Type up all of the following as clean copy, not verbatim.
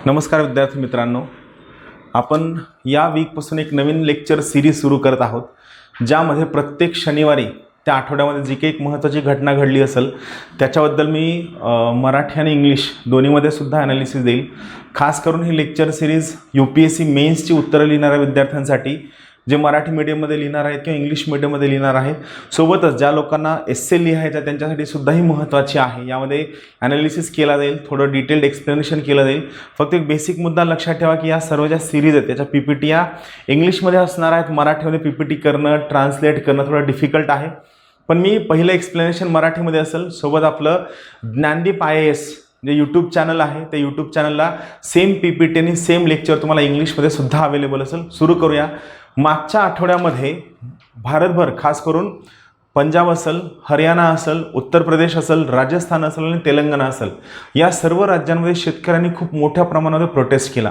नमस्कार विद्यार्थी मित्रांनो, आपण या वीकपासून एक नवीन लेक्चर सिरीज सुरू करत आहोत, ज्यामध्ये प्रत्येक शनिवारी त्या आठवड्यामध्ये जी काही एक महत्त्वाची घटना घडली असेल त्याच्याबद्दल मी मराठी आणि इंग्लिश दोन्हीमध्ये सुद्धा ॲनालिसिस देईल। खास करून ही लेक्चर सिरीज UPSC मेन्सची उत्तरं लिहिणाऱ्या विद्यार्थ्यांसाठी, जे मराठी मीडियममध्ये लिहिणार आहेत किंवा इंग्लिश मीडियममध्ये लिहिणार आहेत, सोबतच ज्या लोकांना एस्से लिहायचं त्यांच्यासाठी सुद्धा ही महत्त्वाची आहे। यामध्ये ॲनालिसिस केला जाईल, थोडं डिटेल्ड एक्सप्लेनेशन केलं जाईल। फक्त एक बेसिक मुद्दा लक्षात ठेवा की या सर्व ज्या सिरीज आहेत त्याच्या PPT या इंग्लिशमध्ये असणार आहेत, मराठीमध्ये PPT करणं, ट्रान्सलेट करणं थोडं डिफिकल्ट आहे। पण मी पहिलं एक्सप्लेनेशन मराठीमध्ये असेल, सोबत आपलं ज्ञानदीप IAS जे यूट्यूब चॅनल आहे त्या यूट्यूब चॅनलला सेम PPT आणि सेम लेक्चर तुम्हाला इंग्लिशमध्ये सुद्धा अवेलेबल असेल। सुरू करूया। मागच्या आठवड्यामध्ये भारतभर, खास करून पंजाब असेल, हरियाणा असेल, उत्तर प्रदेश असेल, राजस्थान असेल आणि तेलंगणा असेल, या सर्व राज्यांमध्ये शेतकऱ्यांनी खूप मोठ्या प्रमाणावर प्रोटेस्ट केला।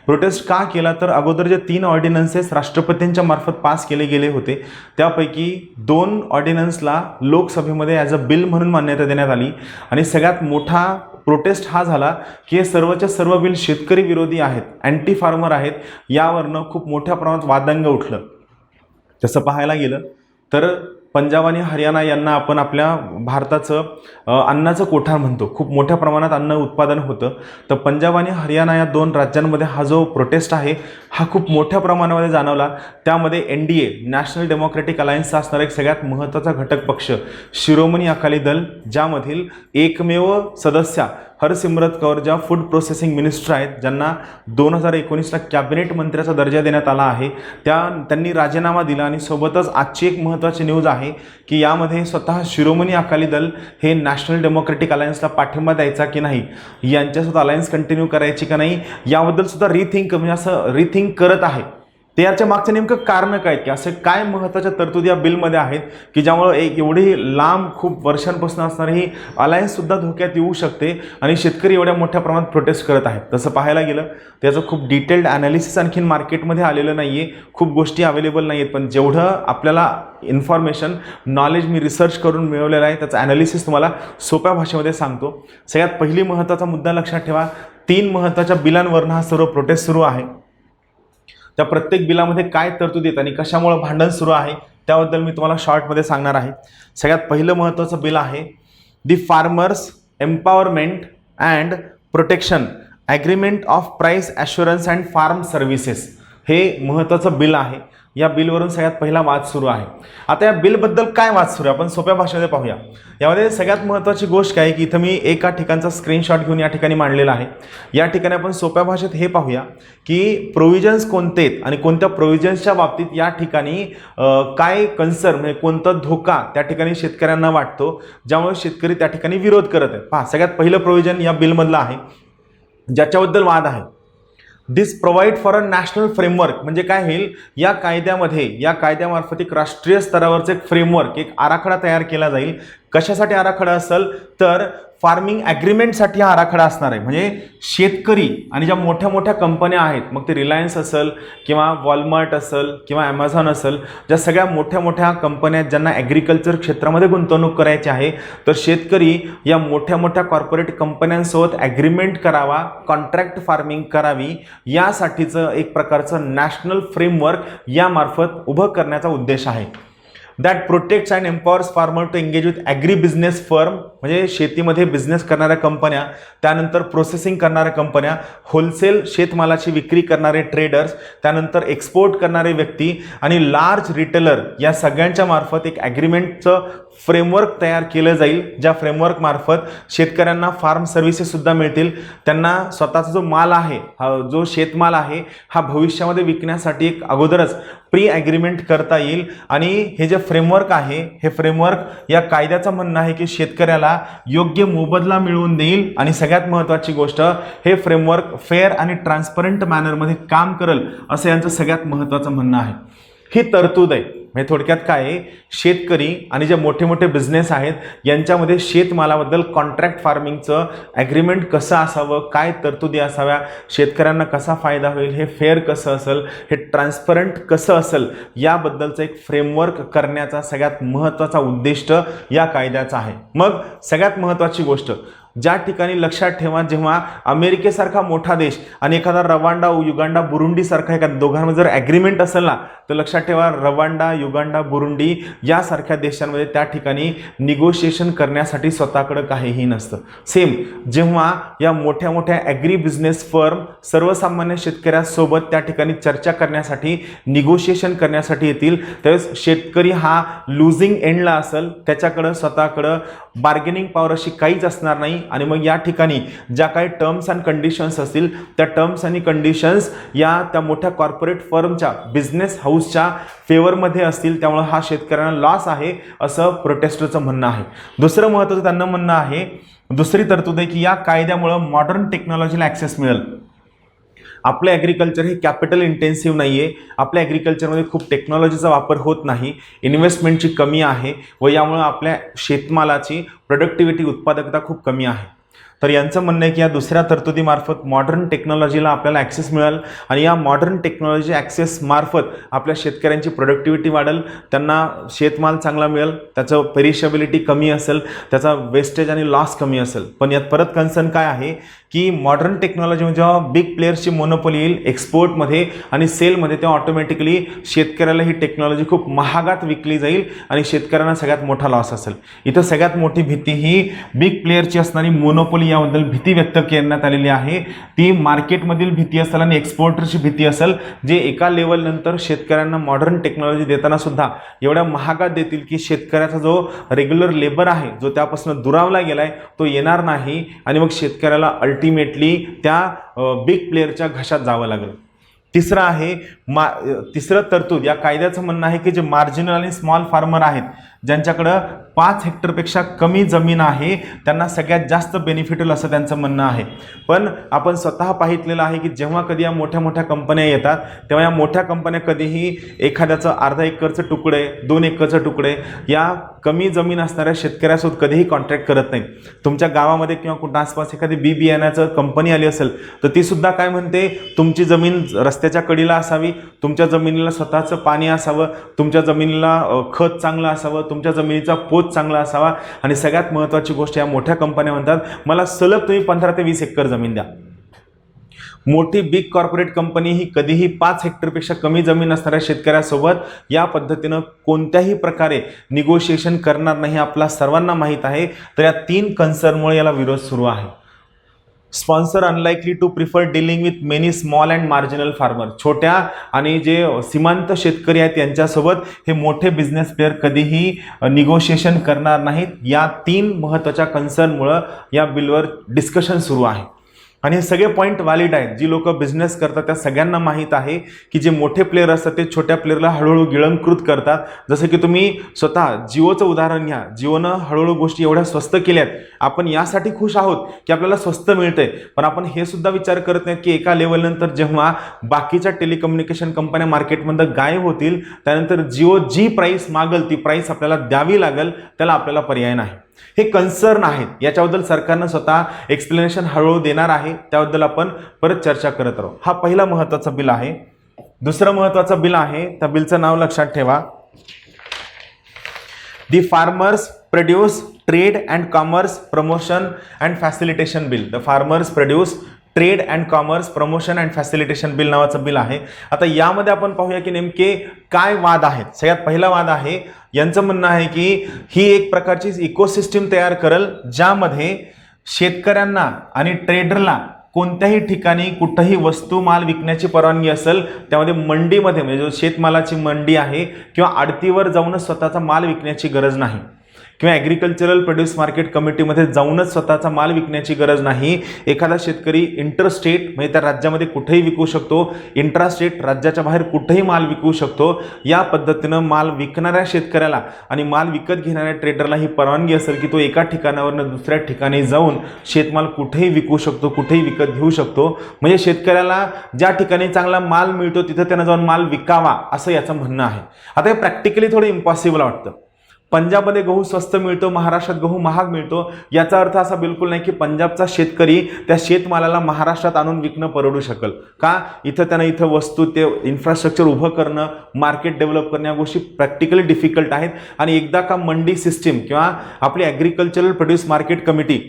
प्रोटेस्ट का केला तर अगोदर जे 3 ऑर्डिनन्सेस राष्ट्रपतींच्या मार्फत पास केले गेले होते त्यापैकी 2 ऑर्डिनन्सला लोकसभेमध्ये ॲज अ बिल म्हणून मान्यता देण्यात आली आणि सगळ्यात मोठा प्रोटेस्ट हा झाला की हे सर्वच्या सर्व बिल शेतकरी विरोधी आहेत, अँटी फार्मर आहेत, यावरनं खूप मोठ्या प्रमाणात वादंग उठलं। तसं पाहायला गेलं तर पंजाब आणि हरियाणा यांना आपण आपल्या भारताचं अन्नाचं कोठार म्हणतो, खूप मोठ्या प्रमाणात अन्न उत्पादन होतं। तर पंजाब आणि हरियाणा या 2 राज्यांमध्ये हा जो प्रोटेस्ट आहे हा खूप मोठ्या प्रमाणामध्ये जाणवला। त्यामध्ये NDA नॅशनल डेमोक्रेटिक अलायन्सचा असणारा एक सगळ्यात महत्त्वाचा घटक पक्ष शिरोमणी अकाली दल, ज्यामधील एकमेव सदस्य हरसिमरत कौर ज्या फूड प्रोसेसिंग मिनिस्टर आहेत, ज्यांना 2019ला कॅबिनेट मंत्र्याचा दर्जा देण्यात आला आहे, त्यांनी राजीनामा दिला। आणि सोबतच आजची एक महत्त्वाची न्यूज आहे की यामध्ये स्वतः शिरोमणी अकाली दल हे नॅशनल डेमोक्रेटिक अलायन्सला पाठिंबा द्यायचा की नाही, यांच्यासोबत अलायन्स कंटिन्यू करायची का नाही, याबद्दल सुद्धा रिथिंक करत आहे। ते याच्या मागचं नेमकं कारण काय, की असे काय महत्त्वाच्या तरतुदी या बिलमध्ये आहेत की ज्यामुळे एवढी लांब खूप वर्षांपासून असणारी ही अलायन्ससुद्धा धोक्यात येऊ शकते आणि शेतकरी एवढ्या मोठ्या प्रमाणात प्रोटेस्ट करत आहेत। तसं पाहायला गेलं त्याचं खूप डिटेल्ड ॲनालिसिस आणखीन मार्केटमध्ये आलेलं नाही आहे, खूप गोष्टी अवेलेबल नाही आहेत, पण जेवढं आपल्याला इन्फॉर्मेशन नॉलेज मी रिसर्च करून मिळवलेलं आहे त्याचं ॲनालिसिस तुम्हाला सोप्या भाषेमध्ये सांगतो। सगळ्यात पहिली महत्त्वाचा मुद्दा लक्षात ठेवा, 3 महत्त्वाच्या बिलांवरनं हा सर्व प्रोटेस्ट सुरू आहे। त्या प्रत्येक बिलामध्ये काय तरतूद आहेत आणि कशामुळे भांडण सुरू आहे त्याबद्दल मी तुम्हाला शॉर्टमध्ये सांगणार आहे। सगळ्यात पहिलं महत्त्वाचं बिल आहे the farmers empowerment and protection agreement of price assurance and farm services, हे महत्त्वाचं बिल आहे। या बिलवरून सगळ्यात पहिला वाद सुरू आहे। आता या बिलबद्दल काय वाद सुरू आहे आपण सोप्या भाषेमध्ये पाहूया। यामध्ये सगळ्यात महत्त्वाची गोष्ट काय की इथं मी एका ठिकाणचा स्क्रीनशॉट घेऊन या ठिकाणी मांडलेला आहे। या ठिकाणी आपण सोप्या भाषेत हे पाहूया की प्रोव्हिजन्स कोणते आहेत आणि कोणत्या प्रोव्हिजन्सच्या बाबतीत या ठिकाणी काय कन्सर्न म्हणजे कोणता धोका त्या ठिकाणी शेतकऱ्यांना वाटतो, ज्यामुळे शेतकरी त्या ठिकाणी विरोध करत आहेत। पहा, सगळ्यात पहिलं प्रोव्हिजन या बिलमधलं आहे ज्याच्याबद्दल वाद आहे, this provide for a national framework. म्हणजे काय होईल, या कायद्यामार्फत एक राष्ट्रीय स्तरावरचं एक फ्रेमवर्क, एक आराखडा तयार केला जाईल। कशासाठी आराखडा असेल तर फार्मिंग ॲग्रीमेंटसाठी हा आराखडा असणार आहे। म्हणजे शेतकरी आणि ज्या मोठ्या मोठ्या कंपन्या आहेत, मग ते रिलायन्स असेल किंवा वॉलमार्ट असेल किंवा ॲमेझॉन असेल, ज्या सगळ्या मोठ्या मोठ्या कंपन्या आहेत ज्यांना ॲग्रिकल्चर क्षेत्रामध्ये गुंतवणूक करायची आहे, तर शेतकरी या मोठ्या मोठ्या कॉर्पोरेट कंपन्यांसोबत ॲग्रीमेंट करावा, कॉन्ट्रॅक्ट फार्मिंग करावी, यासाठीचं एक प्रकारचं नॅशनल फ्रेमवर्क यामार्फत उभं करण्याचा उद्देश आहे। That protects and empowers farmer to engage with agri business firm, म्हणजे शेतीमध्ये बिझनेस करणाऱ्या कंपन्या, त्यानंतर प्रोसेसिंग करणाऱ्या कंपन्या, होलसेल शेतमालाची विक्री करणारे ट्रेडर्स, त्यानंतर एक्सपोर्ट करणारे व्यक्ती आणि लार्ज रिटेलर, या सगळ्यांच्या मार्फत एक ॲग्रीमेंटचं फ्रेमवर्क तयार केलं जाईल, ज्या फ्रेमवर्क मार्फत शेतकऱ्यांना फार्म सर्व्हिसेससुद्धा मिळतील। त्यांना स्वतःचा जो माल आहे, जो शेतमाल आहे, हा भविष्यामध्ये विकण्यासाठी एक अगोदरच प्री ॲग्रीमेंट करता येईल। आणि हे जे फ्रेमवर्क आहे, हे फ्रेमवर्क या कायद्याचं म्हणणं आहे की शेतकऱ्याला योग्य मोबदला मिळवून देईल आणि सगळ्यात महत्त्वाची गोष्ट, हे फ्रेमवर्क फेअर आणि ट्रान्सपरंट मॅनरमध्ये काम करेल, असं यांचं सगळ्यात महत्त्वाचं म्हणणं आहे। ही तरतूद आहे। म्हणजे थोडक्यात काय आहे, शेतकरी आणि जे मोठे मोठे बिझनेस आहेत यांच्यामध्ये शेतमालाबद्दल कॉन्ट्रॅक्ट फार्मिंगचं ॲग्रीमेंट कसं असावं, काय तरतुदी असाव्या, शेतकऱ्यांना कसा फायदा होईल, हे फेअर कसं असेल, हे ट्रान्सपरंट कसं असेल, याबद्दलचं एक फ्रेमवर्क करण्याचा सगळ्यात महत्त्वाचा उद्दिष्ट या कायद्याचा आहे। मग सगळ्यात महत्त्वाची गोष्ट, ज्या ठिकाणी लक्षात ठेवा, जेव्हा अमेरिकेसारखा मोठा देश आणि एखादा रवांडा, युगांडा, बुरुंडी सारखा एखादा दोघांमध्ये जर ॲग्रीमेंट असेल ना, तर लक्षात ठेवा रवांडा, युगांडा, बुरुंडी यासारख्या देशांमध्ये त्या ठिकाणी निगोशिएशन करण्यासाठी स्वतःकडे काहीही नसतं. सेम जेव्हा या मोठ्या मोठ्या ॲग्री बिझनेस फर्म सर्वसामान्य शेतकऱ्यासोबत त्या ठिकाणी चर्चा करण्यासाठी, निगोशिएशन करण्यासाठी येतील, त्यावेळेस शेतकरी हा लुझिंग एंडला असेल, त्याच्याकडं स्वतःकडं बार्गेनिंग पॉवर अशी काहीच असणार नाही. आणि मग या ठिकाणी ज्या काही टर्म्स अँड कंडिशन्स असतील त्या टर्म्स आणि कंडिशन्स या त्या मोठ्या कॉर्पोरेट फर्मच्या, बिझनेस हाऊसच्या फेवरमध्ये असतील. त्यामुळे हा शेतकऱ्यांना लॉस आहे असं प्रोटेस्टरचं म्हणणं आहे. दुसरं महत्त्वाचं त्यांना म्हणणं आहे, दुसरी तरतूद आहे की या कायद्यामुळं मॉडर्न टेक्नॉलॉजीला ॲक्सेस मिळेल. आपलं ॲग्रिकल्चर हे कॅपिटल इंटेन्सिव्ह नाही आहे. आपल्या ॲग्रिकल्चरमध्ये खूप टेक्नॉलॉजीचा वापर होत नाही, इन्व्हेस्टमेंटची कमी आहे व यामुळं आपल्या शेतमालाची प्रोडक्टिव्हिटी, उत्पादकता खूप कमी आहे. तर यांचं म्हणणं आहे की या दुसऱ्या तरतुदीमार्फत मॉडर्न टेक्नॉलॉजीला आपल्याला ॲक्सेस मिळेल आणि या मॉडर्न टेक्नॉलॉजी ॲक्सेस मार्फत आपल्या शेतकऱ्यांची प्रोडक्टिव्हिटी वाढेल, त्यांना शेतमाल चांगला मिळेल, त्याचं पेरिशेबिलिटी कमी असेल, त्याचा वेस्टेज आणि लॉस कमी असेल. पण यात परत कन्सर्न काय आहे की मॉडर्न टेक्नॉलॉजीमध्ये जेव्हा बिग प्लेयर्सची मोनोपोली येईल एक्सपोर्टमध्ये आणि सेलमध्ये, तेव्हा ऑटोमॅटिकली शेतकऱ्याला ही टेक्नॉलॉजी खूप महागात विकली जाईल आणि शेतकऱ्यांना सगळ्यात मोठा लॉस असेल. इथं सगळ्यात मोठी भीती ही बिग प्लेयरची असणारी मोनोपोली याबद्दल भीती व्यक्त करण्यात आलेली आहे. ती मार्केटमधील भीती असेल आणि एक्सपोर्टरची भीती असेल, जे एका लेवलनंतर शेतकऱ्यांना मॉडर्न टेक्नॉलॉजी देताना सुद्धा एवढ्या महागात देतील की शेतकऱ्याचा जो रेग्युलर लेबर आहे, जो त्यापासून दुरावला गेलाय, तो येणार नाही आणि मग शेतकऱ्याला अल्टिमेटली त्या बिग प्लेयरच्या घशात जावं लागलं. तिसरं आहे तिसरं तरतूद या कायद्याचं म्हणणं आहे की जे मार्जिनल आणि स्मॉल फार्मर आहेत, ज्यांच्याकडं 5 हेक्टरपेक्षा कमी जमीन आहे, त्यांना सगळ्यात जास्त बेनिफिट होईल असं त्यांचं म्हणणं आहे. पण आपण स्वतः पाहितलेलं आहे की जेव्हा कधी या मोठ्या मोठ्या कंपन्या येतात, तेव्हा या मोठ्या कंपन्या कधीही एखाद्याचं अर्धा एकरचं तुकडे, 2 एकरचं तुकडे या कमी जमीन असणाऱ्या शेतकऱ्यासोबत कधीही कॉन्ट्रॅक्ट करत नाही. तुमच्या गावामध्ये किंवा कुठं आसपास एखादी बी बियाण्याचं कंपनी आली असेल तर ती सुद्धा काय म्हणते, तुमची जमीन रस्त्याच्या कडेला असावी, तुमच्या जमिनीला स्वतःचं पाणी असावं, तुमच्या जमिनीला खत चांगलं असावं, तुमच्या जमिनीचा पोत चांगला असावा आणि सगळ्यात महत्त्वाची गोष्ट या मोठ्या कंपन्या म्हणतात, मला सलग तुम्ही 15 ते 20 एकर जमीन द्या. मोठी बिग कॉर्पोरेट कंपनी ही कधीही 5 हेक्टरपेक्षा कमी जमीन असणाऱ्या शेतकऱ्यासोबत या पद्धतीनं कोणत्याही प्रकारे निगोशिएशन करणार नाही, आपला सर्वांना माहीत आहे. तर या 3 कन्सर्नमुळे याला विरोध सुरू आहे. Sponsor unlikely to prefer dealing with many small and marginal farmer, छोट्या आणि जे सीमांत शेतकरी आहेत यांच्यासोबत हे मोठे बिझनेस प्लेयर कधीही निगोशिएशन करणार नाहीत. या 3 महत्त्वाच्या कन्सर्नमुळं या बिलवर डिस्कशन सुरू आहे आणि हे सगळे पॉईंट व्हॅलिड आहेत. जी लोक बिझनेस करतात त्या सगळ्यांना माहीत आहे की जे मोठे प्लेयर असतात ते छोट्या प्लेयरला हळूहळू गिळंकृत करतात. जसं की तुम्ही स्वतः जिओचं उदाहरण घ्या, जिओनं हळूहळू गोष्टी एवढ्या स्वस्त केल्यात, आपण यासाठी खुश आहोत की आपल्याला स्वस्त मिळतंय, पण आपण हे सुद्धा विचार करत नाहीत की एका लेवलनंतर जेव्हा बाकीच्या टेलिकम्युनिकेशन कंपन्या मार्केटमधून गायब होतील, त्यानंतर जिओ जी प्राईस मागेल ती प्राईस आपल्याला द्यावी लागेल, त्याला आपल्याला पर्याय नाही. हे कन्सर्न आहेत, याच्याबद्दल सरकारनं स्वतः एक्सप्लेनेशन हळूहळू देणार आहे, त्याबद्दल आपण परत चर्चा करत राहू. हा पहिला महत्त्वाचा बिल आहे. दुसरं महत्त्वाचं बिल आहे, त्या बिलचं नाव लक्षात ठेवा, the farmers produce trade and commerce promotion and facilitation bill. The farmers produce trade and commerce promotion and facilitation bill नावाचं बिल आहे. आता यामध्ये आपण पाहूया की नेमके काय वाद आहेत. सगळ्यात पहिला वाद आहे, यांचं म्हणणं आहे की ही एक प्रकारची इकोसिस्टीम तयार करेल ज्यामध्ये शेतकऱ्यांना आणि ट्रेडरला कोणत्याही ठिकाणी कुठंही वस्तू माल विकण्याची परवानगी असेल, त्यामध्ये मंडीमध्ये म्हणजे जो शेतमालाची मंडी आहे किंवा आडतीवर जाऊनच स्वतःचा माल विकण्याची गरज नाही किंवा ॲग्रिकल्चरल प्रोड्यूस मार्केट कमिटीमध्ये जाऊनच स्वतःचा माल विकण्याची गरज नाही. एखादा शेतकरी इंटरस्टेट म्हणजे त्या राज्यामध्ये कुठेही विकू शकतो, इंट्रास्टेट राज्याच्या बाहेर कुठेही माल विकू शकतो. या पद्धतीनं माल विकणाऱ्या शेतकऱ्याला आणि माल विकत घेणाऱ्या ट्रेडरला ही परवानगी असेल की तो एका ठिकाणावरून दुसऱ्या ठिकाणी जाऊन शेतमाल कुठेही विकू शकतो, कुठेही विकत घेऊ शकतो. म्हणजे शेतकऱ्याला ज्या ठिकाणी चांगला माल मिळतो तिथं त्यानं जाऊन माल विकावा असं याचं म्हणणं आहे. आता हे प्रॅक्टिकली थोडं इम्पॉसिबल वाटतं. पंजाबमध्ये गहू स्वस्त मिळतो, महाराष्ट्रात गहू महाग मिळतो, याचा अर्थ असा बिलकुल नाही की पंजाबचा शेतकरी त्या शेतमालाला महाराष्ट्रात आणून विकणं परवडू शकेल का. इथं त्यानं इथं वस्तू ते इन्फ्रास्ट्रक्चर उभं करणं, मार्केट डेव्हलप करणं या गोष्टी प्रॅक्टिकली डिफिकल्ट आहेत. आणि एकदा का मंडी सिस्टीम किंवा आपली ॲग्रिकल्चरल प्रोड्यूस मार्केट कमिटी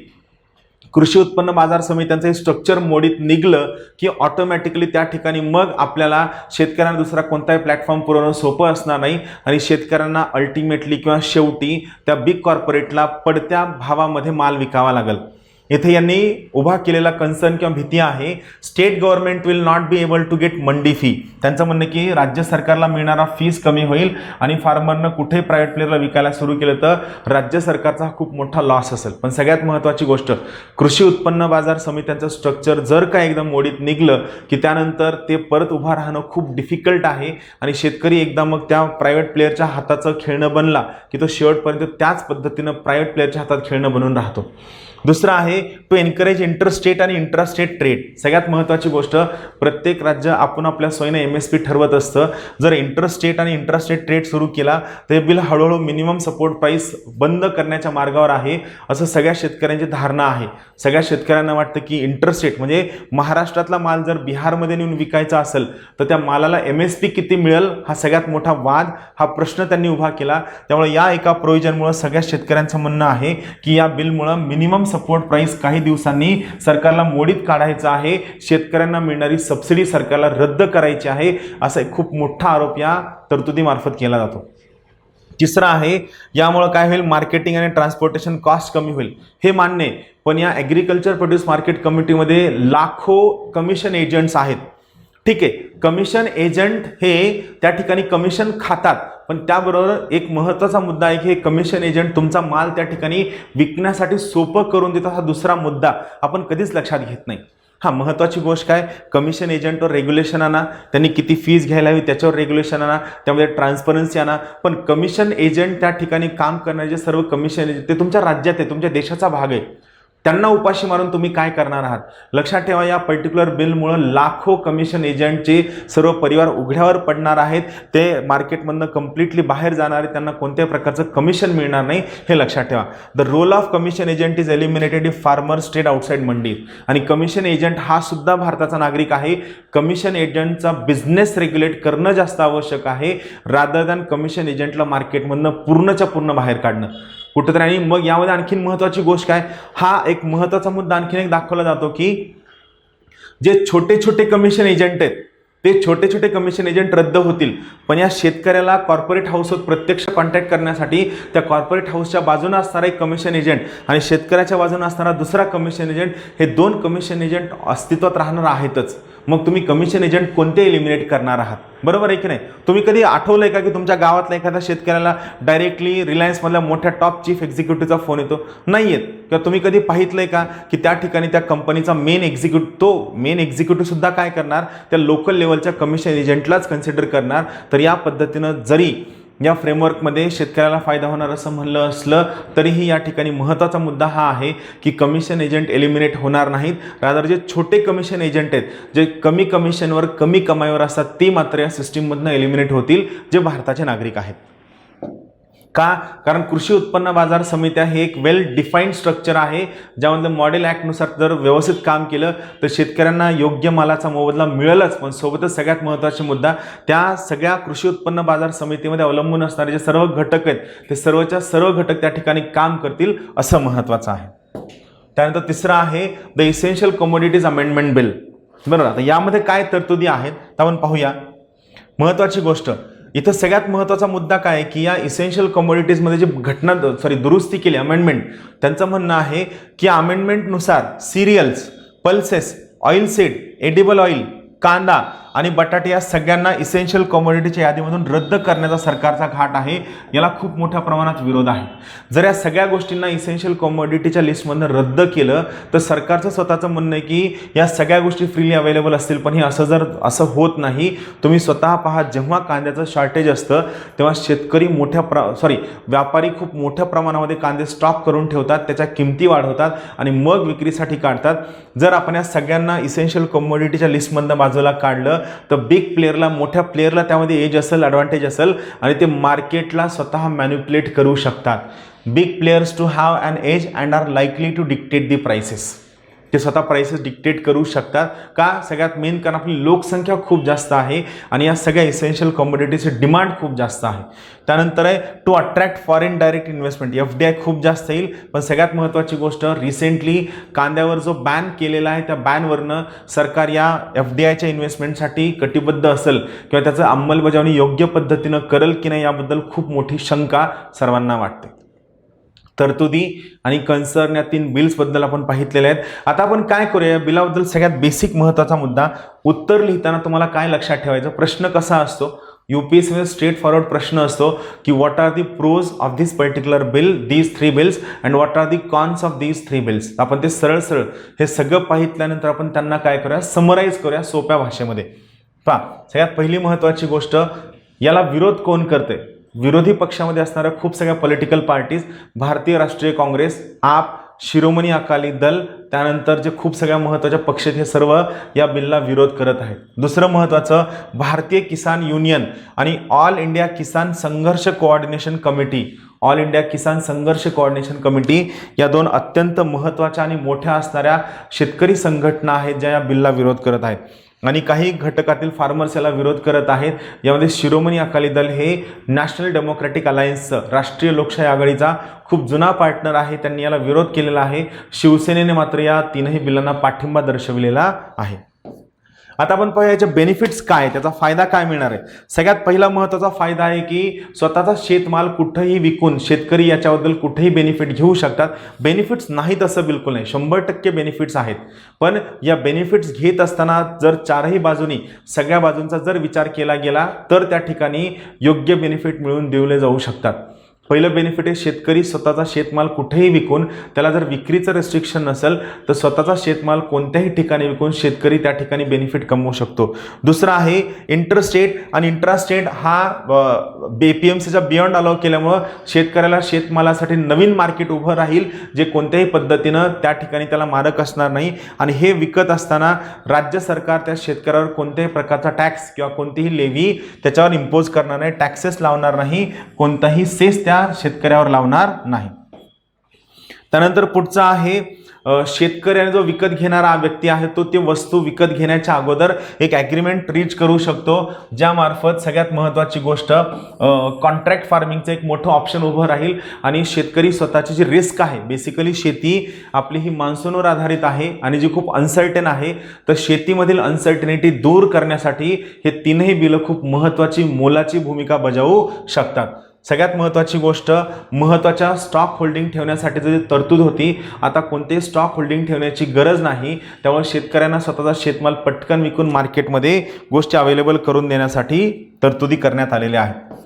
कृषी उत्पन्न बाजार समित्यांचं हे स्ट्रक्चर मोडीत निघलं की ऑटोमॅटिकली त्या ठिकाणी मग आपल्याला शेतकऱ्यांना दुसरा कोणताही प्लॅटफॉर्म पुरवणं सोपं असणार नाही आणि शेतकऱ्यांना अल्टिमेटली किंवा शेवटी त्या बिग कॉर्पोरेटला पडत्या भावामध्ये माल विकावा लागेल. इथे यांनी उभा केलेला कन्सर्न किंवा भीती आहे, state government will not be able to get mandi fee. त्यांचं म्हणणं की राज्य सरकारला मिळणारा फीस कमी होईल आणि फार्मरनं कुठे प्रायव्हेट प्लेअरला विकायला सुरू केलं तर राज्य सरकारचा खूप मोठा लॉस असेल. पण सगळ्यात महत्त्वाची गोष्ट, कृषी उत्पन्न बाजार समित्यांचं स्ट्रक्चर जर का एकदम मोडीत निघलं की त्यानंतर ते परत उभा राहणं खूप डिफिकल्ट आहे आणि शेतकरी एकदा मग त्या प्रायव्हेट प्लेअरच्या हाताचं खेळणं बनला की तो शेवटपर्यंत त्याच पद्धतीनं प्रायव्हेट प्लेअरच्या हातात खेळणं बनून राहतो. दुसरं आहे टू एनकरेज इंटरस्टेट आणि इंट्रास्टेट ट्रेड. सगळ्यात महत्त्वाची गोष्ट, प्रत्येक राज्य आपण आपल्या सोयीने MSP ठरवत असतं. जर इंटरस्टेट आणि इंट्रास्टेट ट्रेड सुरू केला तर हे बिल हळूहळू मिनिमम सपोर्ट प्राईस बंद करण्याच्या मार्गावर आहे असं सगळ्या शेतकऱ्यांची धारणा आहे. सगळ्या शेतकऱ्यांना वाटतं की इंटरस्टेट म्हणजे महाराष्ट्रातला माल जर बिहारमध्ये नेऊन विकायचा असेल तर त्या मालाला MSP किती मिळेल हा सगळ्यात मोठा वाद, हा प्रश्न त्यांनी उभा केला. त्यामुळे या एका प्रोव्हिजनमुळे सगळ्या शेतकऱ्यांचं म्हणणं आहे की या बिलमुळे मिनिमम सपोर्ट प्राइस काही दिवसांनी सरकारला मोडीत काढायचा आहे, शेतकऱ्यांना मिळणारी सबसिडी सरकारला रद्द करायची आहे, असा एक खूप मोठा आरोप या तरतुदीमार्फत केला जातो. तिसरा आहे, यामुळे काय होईल, मार्केटिंग आणि ट्रान्सपोर्टेशन कॉस्ट कमी होईल. हे मान्य, पण या ॲग्रिकल्चर प्रोड्यूस मार्केट कमिटीमध्ये लाखो कमिशन एजंट्स आहेत. ठीक आहे, कमिशन एजंट हे त्या ठिकाणी कमिशन खातात, पण त्याबरोबर एक महत्त्वाचा मुद्दा आहे की हे कमिशन एजंट तुमचा माल त्या ठिकाणी विकण्यासाठी सोपं करून देतात. हा दुसरा मुद्दा आपण कधीच लक्षात घेत नाही. हां, महत्त्वाची गोष्ट काय, कमिशन एजंटवर रेग्युलेशन आणा, त्यांनी किती फीज घ्यायला हवी त्याच्यावर रेग्युलेशन आणा, त्यामध्ये ट्रान्सपरन्सी आणा. पण कमिशन एजंट त्या ठिकाणी काम करणारे सर्व कमिशन एजंट ते तुमच्या राज्यात आहे, तुमच्या देशाचा भाग आहे. त्यांना उपाशी मारून तुम्ही काय करणार आहात? लक्षात ठेवा, या पर्टिक्युलर बिलमुळं लाखो कमिशन एजंटचे सर्व परिवार उघड्यावर पडणार आहेत. ते मार्केटमधनं कम्प्लिटली बाहेर जाणार आहेत, त्यांना कोणत्याही प्रकारचं कमिशन मिळणार नाही, हे लक्षात ठेवा. The role of commission agent is eliminated if farmer stayed outside mandi. आणि कमिशन एजंट हा सुद्धा भारताचा नागरिक आहे. कमिशन एजंटचा बिझनेस रेग्युलेट करणं जास्त आवश्यक आहे, रादर दॅन कमिशन एजंटला मार्केटमधनं पूर्णच्या पूर्ण बाहेर काढणं कुठंतरी. आणि मग यामध्ये आणखीन महत्त्वाची गोष्ट काय, हा एक महत्त्वाचा मुद्दा आणखीन एक दाखवला जातो की जे छोटे छोटे कमिशन एजंट आहेत ते छोटे छोटे कमिशन एजंट रद्द होतील, पण या शेतकऱ्याला कॉर्पोरेट हाऊससोबत प्रत्यक्ष कॉन्टॅक्ट करण्यासाठी त्या कॉर्पोरेट हाऊसच्या बाजूने असणारा एक कमिशन एजंट आणि शेतकऱ्याच्या बाजूने असणारा दुसरा कमिशन एजंट, हे दोन कमिशन एजंट अस्तित्वात राहणार आहेतच. मग तुम्ही कमिशन एजंट कोणते एलिमिनेट करणार आहात? बरोबर आहे की नाही? तुम्ही कधी आठवलंय का की तुमच्या गावातल्या एखाद्या शेतकऱ्याला डायरेक्टली रिलायन्समधल्या मोठ्या टॉप चीफ एक्झिक्युटिव्हचा फोन येतो? नाही येत. किंवा तुम्ही कधी पाहितलंय का की त्या ठिकाणी त्या कंपनीचा मेन एक्झिक्युटिव्ह सुद्धा काय करणार, त्या लोकल लेवलच्या कमिशन एजंटलाच कन्सिडर करणार. तर या पद्धतीनं जरी या फ्रेमवर्कमध्ये शेतकऱ्याला फायदा होणार असं म्हणलं असलं तरीही या ठिकाणी महत्त्वाचा मुद्दा हा आहे की कमिशन एजंट एलिमिनेट होणार नाहीत. रादर जे छोटे कमिशन एजंट आहेत, जे कमी कमिशनवर कमी कमाईवर असतात, ते मात्र या सिस्टीममधनं एलिमिनेट होतील, जे भारताचे नागरिक आहेत. का? कारण कृषी उत्पन्न बाजार समित्या हे एक वेल डिफाईन्ड स्ट्रक्चर आहे, ज्यामध्ये मॉडेल ॲक्टनुसार जर व्यवस्थित काम केलं तर शेतकऱ्यांना योग्य मालाचा मोबदला मिळेलच. पण सोबतच सगळ्यात महत्त्वाचा मुद्दा, त्या सगळ्या कृषी उत्पन्न बाजार समितीमध्ये अवलंबून असणारे जे सर्व घटक आहेत ते सर्वच्या सर्व घटक त्या ठिकाणी काम करतील असं महत्त्वाचं आहे. त्यानंतर तिसरं आहे the essential commodities amendment bill. बरोबर, आता यामध्ये काय तरतुदी आहेत तर आपण पाहूया. महत्त्वाची गोष्ट इथं सगळ्यात महत्त्वाचा मुद्दा काय आहे की या इसेन्शियल कमोडिटीजमध्ये जे दुरुस्ती केली, अमेंडमेंट, त्यांचं म्हणणं आहे की अमेंडमेंटनुसार cereals, pulses, oil seed, edible oil, कांदा आणि बटाटे या सगळ्यांना इसेन्शियल कमोडिटीच्या यादीमधून रद्द करण्याचा सरकारचा घाट आहे. याला खूप मोठ्या प्रमाणात विरोध आहे. जर या सगळ्या गोष्टींना इसेन्शियल कमोडिटीच्या लिस्टमधून रद्द केलं तर सरकारचं स्वतःचं म्हणणं आहे की या सगळ्या गोष्टी फ्रीली अवेलेबल असतील, पण हे असं होत नाही. तुम्ही स्वतः पहा, जेव्हा कांद्याचं शॉर्टेज असतं तेव्हा शेतकरी व्यापारी खूप मोठ्या प्रमाणामध्ये कांदे स्टॉक करून ठेवतात, त्याच्या किमती वाढवतात आणि मग विक्रीसाठी काढतात. जर आपण या सगळ्यांना इसेन्शियल कमोडिटीच्या लिस्टमधनं बाजूला काढलं तर बिग प्लेअरला, मोठ्या प्लेअरला त्यामध्ये एज असेल, ॲडव्हान्टेज असेल आणि ते मार्केटला स्वतः मॅन्युप्युलेट करू शकतात. Big players to have an edge and are likely to dictate the prices. ते स्वतः प्राइसेस डिक्टेट करू शकतात का? सगळ्यात मेन कारण आपली लोकसंख्या खूप जास्त आहे आणि या सगळ्या इसेन्शियल कमोडिटीची डिमांड खूप जास्त आहे. त्यानंतर आहे to attract foreign direct investment, FDI खूप जास्त येईल. पण सगळ्यात महत्त्वाची गोष्ट, रिसेंटली कांद्यावर जो बॅन केलेला आहे त्या बॅनवरनं सरकार या FDIच्या इन्व्हेस्टमेंटसाठी कटिबद्ध असेल किंवा त्याचं अंमलबजावणी योग्य पद्धतीनं करेल की नाही याबद्दल खूप मोठी शंका सर्वांना वाटते. तरतुदी आणि कन्सर्न या 3 बिल्सबद्दल आपण पाहितलेले आहेत. आता आपण काय करूया, या बिलाबद्दल सगळ्यात बेसिक महत्त्वाचा मुद्दा, उत्तर लिहिताना तुम्हाला काय लक्षात ठेवायचं, प्रश्न कसा असतो UPSC स्ट्रेट फॉरवर्ड प्रश्न असतो की what are the pros of this particular bill, these 3 bills and what are the cons of these 3 bills. आपण ते सरळ सरळ हे सगळं पाहितल्यानंतर आपण त्यांना काय करूया, समराईज करूया सोप्या भाषेमध्ये. पहा, सगळ्यात पहिली महत्त्वाची गोष्ट, याला विरोध कोण करते? विरोधी पक्षामध्ये असणाऱ्या खूप सगळ्या पॉलिटिकल पार्टीज, भारतीय राष्ट्रीय काँग्रेस, आप, शिरोमणी अकाली दल, त्यानंतर जे खूप सगळ्या महत्त्वाच्या पक्ष आहेत हे सर्व या बिलला विरोध करत आहेत. दुसरं महत्त्वाचं, भारतीय किसान युनियन आणि ऑल इंडिया किसान संघर्ष कोऑर्डिनेशन कमिटी, ऑल इंडिया किसान संघर्ष कोऑर्डिनेशन कमिटी या 2 अत्यंत महत्त्वाच्या आणि मोठ्या असणाऱ्या शेतकरी संघटना आहेत ज्या या बिलला विरोध करत आहेत. आणि काही घटकातील फार्मर्स याला विरोध करत आहेत. यामध्ये शिरोमणी अकाली दल हे नॅशनल डेमोक्रेटिक अलायन्सचं, राष्ट्रीय लोकशाही आघाडीचा खूप जुना पार्टनर आहे, त्यांनी याला विरोध केलेला आहे. शिवसेनेने मात्र या 3ही बिलांना पाठिंबा दर्शविलेला आहे. आता आपण पाहूया याचे बेनिफिट्स काय, त्याचा फायदा काय मिळणार आहे. सगळ्यात पहिला महत्त्वाचा फायदा आहे की स्वतःचा शेतमाल कुठेही विकून शेतकरी याच्याबद्दल कुठेही बेनिफिट घेऊ शकतात. बेनिफिट्स नाहीत असं बिलकुल नाही, 100% बेनिफिट्स आहेत. पण या बेनिफिट्स घेत असताना जर 4ही बाजूनी, सगळ्या बाजूंचा जर विचार केला गेला तर त्या ठिकाणी योग्य बेनिफिट मिळवून दिले जाऊ शकतात. पहिलं बेनिफिट आहे, शेतकरी स्वतःचा शेतमाल कुठेही विकून, त्याला जर विक्रीचं रेस्ट्रिक्शन नसेल तर स्वतःचा शेतमाल कोणत्याही ठिकाणी विकून शेतकरी त्या ठिकाणी बेनिफिट कमवू शकतो. दुसरं आहे इंटरस्टेट आणि इंट्रास्टेट, हा BPMCच्या बियॉन्ड अलाव केल्यामुळं शेतकऱ्याला शेतमालासाठी नवीन मार्केट उभं राहील जे कोणत्याही पद्धतीनं त्या ठिकाणी त्याला मारक असणार नाही. आणि हे विकत असताना राज्य सरकार त्या शेतकऱ्यावर कोणत्याही प्रकारचा टॅक्स किंवा कोणतीही लेव्ही त्याच्यावर इम्पोज करणार नाही, टॅक्सेस लावणार नाही, कोणताही सेस त्या शेतकऱ्यावर लावणार नाही. त्यानंतर पुढचं आहे, शेतकऱ्याने जो विकत घेणारा व्यक्ती आहे तो ते वस्तू विकत घेण्याच्या अगोदर एक ॲग्रीमेंट रीच करू शकतो, ज्यामार्फत सगळ्यात महत्त्वाची गोष्ट कॉन्ट्रॅक्ट फार्मिंगचं एक मोठं ऑप्शन उभं राहील. आणि शेतकरी स्वतःची जी रिस्क आहे, बेसिकली शेती आपली ही मान्सूनवर आधारित आहे आणि जी खूप अनसर्टेन आहे, तर शेतीमधील अनसर्टेनिटी दूर करण्यासाठी हे 3ही बिलं खूप महत्त्वाची, मोलाची भूमिका बजावू शकतात. सगळ्यात महत्त्वाची गोष्ट, महत्त्वाच्या स्टॉक होल्डिंग ठेवण्यासाठी जी तरतूद होती, आता कोणतेही स्टॉक होल्डिंग ठेवण्याची गरज नाही. त्यामुळे शेतकऱ्यांना स्वतःचा शेतमाल पटकन विकून मार्केटमध्ये गोष्टी अवेलेबल करून देण्यासाठी तरतुदी करण्यात आलेल्या आहेत.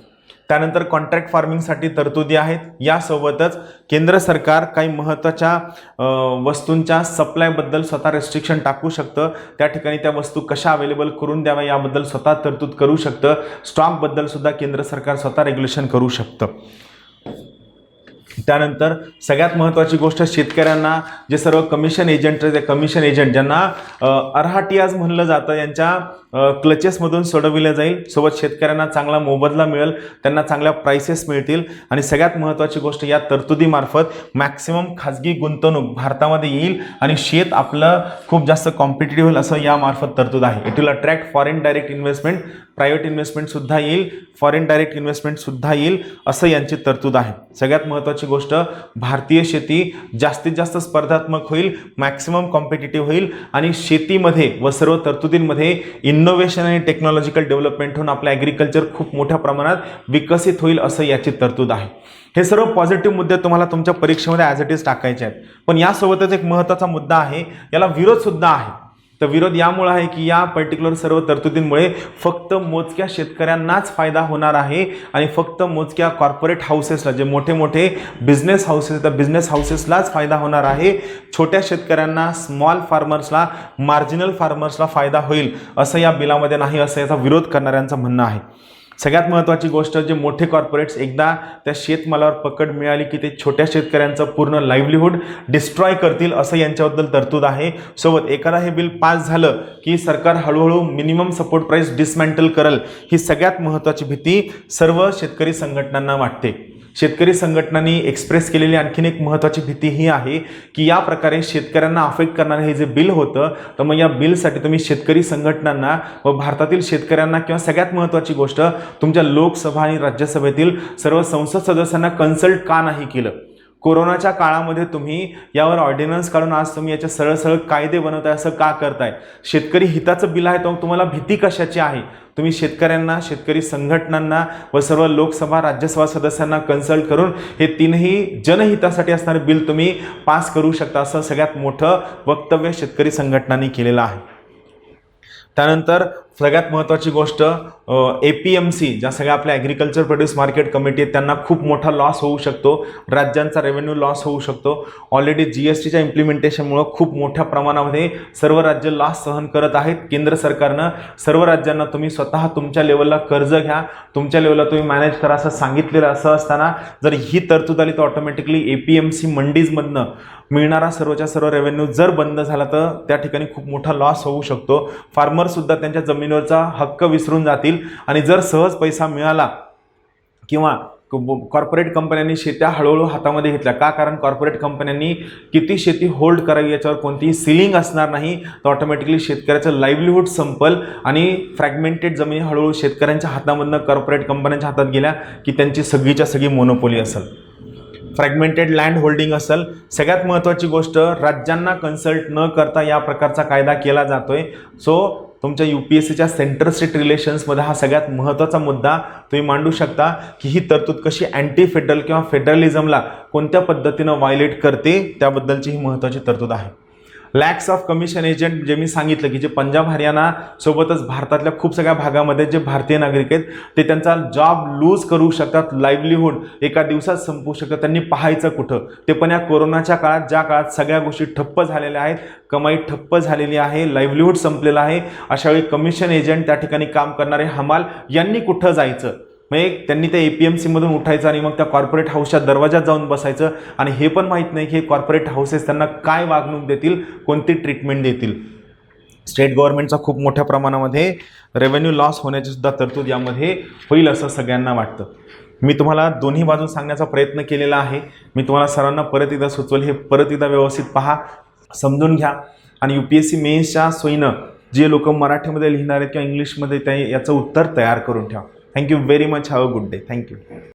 त्यानंतर कॉन्ट्रॅक्ट फार्मिंगसाठी तरतुदी आहेत. यासोबतच केंद्र सरकार काही महत्त्वाच्या वस्तूंच्या सप्लायबद्दल स्वतः रेस्ट्रिक्शन टाकू शकतं, त्या ठिकाणी त्या वस्तू कशा अवेलेबल करून द्याव्या याबद्दल स्वतः तरतूद करू शकतं. स्टॉकबद्दल सुद्धा केंद्र सरकार स्वतः रेग्युलेशन करू शकतं. त्यानंतर सगळ्यात महत्त्वाची गोष्ट, शेतकऱ्यांना जे सर्व कमिशन एजंट, जे कमिशन एजंट ज्यांना अरहाटियाज म्हणलं जातं, यांच्या क्लचेसमधून सोडविले जाईल. सोबत शेतकऱ्यांना चांगला मोबदला मिळेल, त्यांना चांगल्या प्राइसेस मिळतील. आणि सगळ्यात महत्त्वाची गोष्ट, या तरतुदीमार्फत मॅक्सिमम खाजगी गुंतवणूक भारतामध्ये येईल आणि शेत आपलं खूप जास्त कॉम्पिटिटिव्ह होईल असं यामार्फत तरतूद आहे. It will attract foreign direct investment, private इन्व्हेस्टमेंटसुद्धा येईल, फॉरेन डायरेक्ट इन्व्हेस्टमेंटसुद्धा येईल असं यांची तरतूद आहे. सगळ्यात महत्त्वाची गोष्ट, भारतीय शेती जास्तीत जास्त स्पर्धात्मक होईल, मॅक्सिमम कॉम्पिटिटिव्ह होईल आणि शेतीमध्ये व सर्व तरतुदींमध्ये इनोव्हेशन आणि टेक्नॉलॉजिकल डेव्हलपमेंट होऊन आपलं ॲग्रिकल्चर खूप मोठ्या प्रमाणात विकसित होईल असं याची तरतूद आहे. हे सर्व पॉझिटिव्ह मुद्दे तुम्हाला तुमच्या परीक्षेमध्ये ॲज इट इज टाकायचे आहेत. पण यासोबतच एक महत्त्वाचा मुद्दा आहे, याला विरोधसुद्धा आहे. तर विरोध यामुळे आहे की या पर्टिक्युलर सर्व तरतुदींमुळे फक्त मोजक्या शेतकऱ्यांनाच फायदा होणार आहे आणि फक्त मोजक्या कॉर्पोरेट हाऊसेसला, जे मोठे मोठे बिझनेस हाऊसेस, त्या बिझनेस हाऊसेसलाच फायदा होणार आहे. छोट्या शेतकऱ्यांना, स्मॉल फार्मर्सला, मार्जिनल फार्मर्सला फायदा होईल असं या बिलामध्ये नाही, असं याचा विरोध करणाऱ्यांचं म्हणणं आहे. सगळ्यात महत्त्वाची गोष्ट, जे मोठे कॉर्पोरेट्स एकदा त्या शेतमालावर पकड मिळाली की ते छोट्या शेतकऱ्यांचं पूर्ण लाईव्हलीहूड डिस्ट्रॉय करतील असं यांच्याबद्दल तरतूद आहे. सोबत एखादा हे बिल पास झालं की सरकार हळूहळू मिनिमम सपोर्ट प्राईस डिसमॅन्टल करेल, ही सगळ्यात महत्त्वाची भीती सर्व शेतकरी संघटनांना वाटते. शेतकरी संघटनांनी एक्सप्रेस केलेली आणखीन एक महत्त्वाची भीती ही आहे की या प्रकारे शेतकऱ्यांना अफेक्ट करणारे हे जे बिल होतं, तर मग या बिलसाठी तुम्ही शेतकरी संघटनांना व भारतातील शेतकऱ्यांना किंवा सगळ्यात महत्त्वाची गोष्ट तुमच्या लोकसभा आणि राज्यसभेतील सर्व संसद सदस्यांना कन्सल्ट का नाही केलं? कोरोनाच्या काळामध्ये तुम्ही यावर ऑर्डिनन्स काढून आज तुम्ही याचे सरळ सरळ कायदे बनवताय, असं का करताय? शेतकरी हिताचं बिल आहे, तर तुम्हाला भीती कशाची आहे? तुम्ही शेतकऱ्यांना, शेतकरी संघटनांना व सर्व लोकसभा राज्यसभा सदस्यांना कन्सल्ट करून हे तीनही जनहितासाठी असणारे बिल तुम्ही पास करू शकता, असं सगळ्यात मोठं वक्तव्य शेतकरी संघटनांनी केलेलं आहे. त्यानंतर सगळ्यात महत्त्वाची गोष्ट, APMC ज्या सगळ्या आपल्या ॲग्रिकल्चर प्रोड्यूस मार्केट कमिटी आहेत त्यांना खूप मोठा लॉस होऊ शकतो, राज्यांचा रेव्हेन्यू लॉस होऊ शकतो. ऑलरेडी GSTच्या इम्प्लिमेंटेशनमुळे खूप मोठ्या प्रमाणामध्ये सर्व राज्य लॉस सहन करत आहेत. केंद्र सरकारनं सर्व राज्यांना तुम्ही स्वतः तुमच्या लेवलला कर्ज घ्या, तुमच्या लेवलला तुम्ही मॅनेज करा असं सांगितलेलं असं असताना जर ही तरतूद आली तर ऑटोमॅटिकली APMC मंडीजमधनं मिळणारा सर्वच्या सर्व रेव्हेन्यू जर बंद झाला तर त्या ठिकाणी खूप मोठा लॉस होऊ शकतो. फार्मरसुद्धा त्यांच्या जमिनीवरचा हक्क विसरून जातील आणि जर सहज पैसा मिळाला किंवा कॉर्पोरेट कंपन्यांनी शेत्या हळूहळू हातामध्ये घेतल्या का, कारण कॉर्पोरेट कंपन्यांनी किती शेती होल्ड करावी याच्यावर कोणतीही सिलिंग असणार नाही, तर ऑटोमॅटिकली शेतकऱ्याचं लाईव्हलीहूड संपल आणि फ्रॅगमेंटेड जमिनी हळूहळू शेतकऱ्यांच्या हातामधनं कॉर्पोरेट कंपन्यांच्या हातात गेल्या की त्यांची सगळीच्या सगळी मोनोपोली असेल, फ्रॅगमेंटेड लँड होल्डिंग असेल. सगळ्यात महत्त्वाची गोष्ट, राज्यांना कन्सल्ट न करता या प्रकारचा कायदा केला जातोय. सो तुमच्या UPSCच्या सेंटर स्टेट रिलेशन्समध्ये हा सगळ्यात महत्त्वाचा मुद्दा तुम्ही मांडू शकता की ही तरतूद कशी अँटी फेडरल किंवा फेडरलिझमला कोणत्या पद्धतीनं व्हायलेट करते, त्याबद्दलची ही महत्त्वाची तरतूद आहे. लॅक्स ऑफ कमिशन एजंट जे मी सांगितलं की जे पंजाब हरियाणा सोबतच भारतातल्या खूप सगळ्या भागामध्ये जे भारतीय नागरिक आहेत ते त्यांचा जॉब लूज करू शकतात, लाईव्हलीहूड एका दिवसात संपू शकतात. त्यांनी पाहायचं कुठं? ते पण या कोरोनाच्या काळात, ज्या काळात सगळ्या गोष्टी ठप्प झालेल्या आहेत, कमाई ठप्प झालेली आहे, लाईव्हलीहूड संपलेलं आहे, अशावेळी कमिशन एजंट, त्या ठिकाणी काम करणारे हमाल यांनी कुठं जायचं? म्हणजे त्यांनी त्या APMC मधून उठायचं आणि मग त्या कॉर्पोरेट हाऊसच्या दरवाजात जाऊन बसायचं आणि हे पण माहीत नाही की कॉर्पोरेट हाऊसेस त्यांना काय वागणूक देतील, कोणती ट्रीटमेंट देतील. स्टेट गव्हर्नमेंटचा खूप मोठ्या प्रमाणामध्ये रेव्हेन्यू लॉस होण्याची सुद्धा तरतूद यामध्ये होईल असं सगळ्यांना वाटतं. मी तुम्हाला दोन्ही बाजू सांगण्याचा प्रयत्न केलेला आहे. मी तुम्हाला सर्वांना परत एकदा सुचवलं, हे परत एकदा व्यवस्थित पहा, समजून घ्या आणि UPSC मेन्सच्या सोयीनं जे लोक मराठीमध्ये लिहिणार आहेत किंवा इंग्लिशमध्ये, त्या याचं उत्तर तयार करून ठेवा. Thank you very much. Have a good day. Thank you.